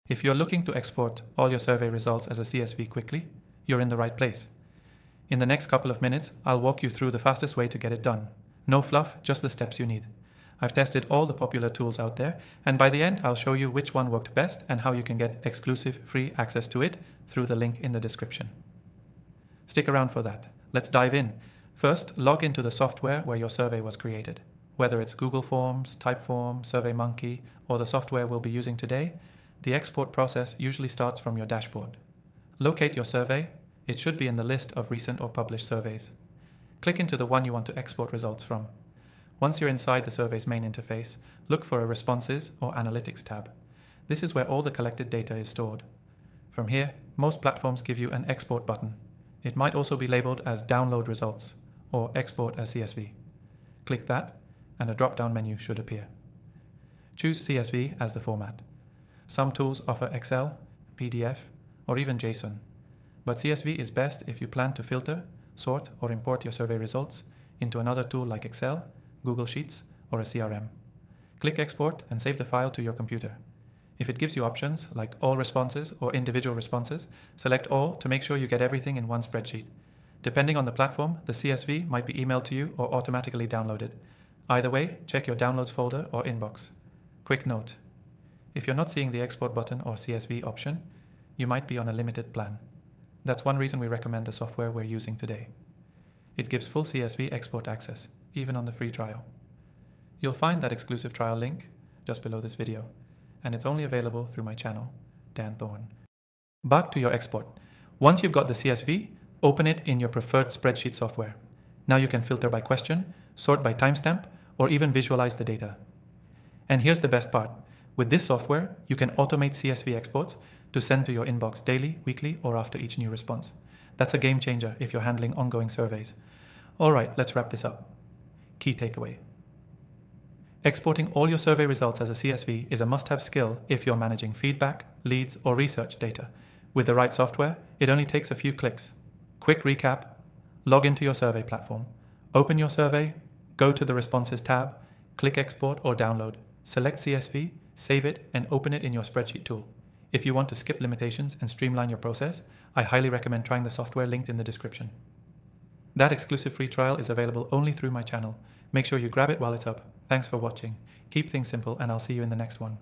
If you're looking to export all your survey results as a CSV quickly, you're in the right place. In the next couple of minutes, I'll walk you through the fastest way to get it done. No fluff, just the steps you need. I've tested all the popular tools out there, and by the end, I'll show you which one worked best and how you can get exclusive free access to it through the link in the description. Stick around for that. Let's dive in. First, log into the software where your survey was created. Whether it's Google Forms, Typeform, SurveyMonkey, or the software we'll be using today, the export process usually starts from your dashboard. Locate your survey. It should be in the list of recent or published surveys. Click into the one you want to export results from. Once you're inside the survey's main interface, look for a Responses or Analytics tab. This is where all the collected data is stored. From here, most platforms give you an Export button. It might also be labeled as Download Results or Export as CSV. Click that, and a drop-down menu should appear. Choose CSV as the format. Some tools offer Excel, PDF, or even JSON. But CSV is best if you plan to filter, sort, or import your survey results into another tool like Excel, Google Sheets, or a CRM. Click Export and save the file to your computer. If it gives you options like all responses or individual responses, select all to make sure you get everything in one spreadsheet. Depending on the platform, the CSV might be emailed to you or automatically downloaded. Either way, check your Downloads folder or inbox. Quick note: if you're not seeing the Export button or CSV option, you might be on a limited plan. That's one reason we recommend the software we're using today. It gives full CSV export access, even on the free trial. You'll find that exclusive trial link just below this video, and it's only available through my channel, Dan Thorne. Back to your export. Once you've got the CSV, open it in your preferred spreadsheet software. Now you can filter by question, sort by timestamp, or even visualize the data. And here's the best part. With this software, you can automate CSV exports to send to your inbox daily, weekly, or after each new response. That's a game changer if you're handling ongoing surveys. All right, let's wrap this up. Key takeaway: exporting all your survey results as a CSV is a must-have skill if you're managing feedback, leads, or research data. With the right software, it only takes a few clicks. Quick recap: log into your survey platform, open your survey, go to the Responses tab, click Export or Download, select CSV, save it, and open it in your spreadsheet tool. If you want to skip limitations and streamline your process, I highly recommend trying the software linked in the description. That exclusive free trial is available only through my channel. Make sure you grab it while it's up. Thanks for watching. Keep things simple, and I'll see you in the next one.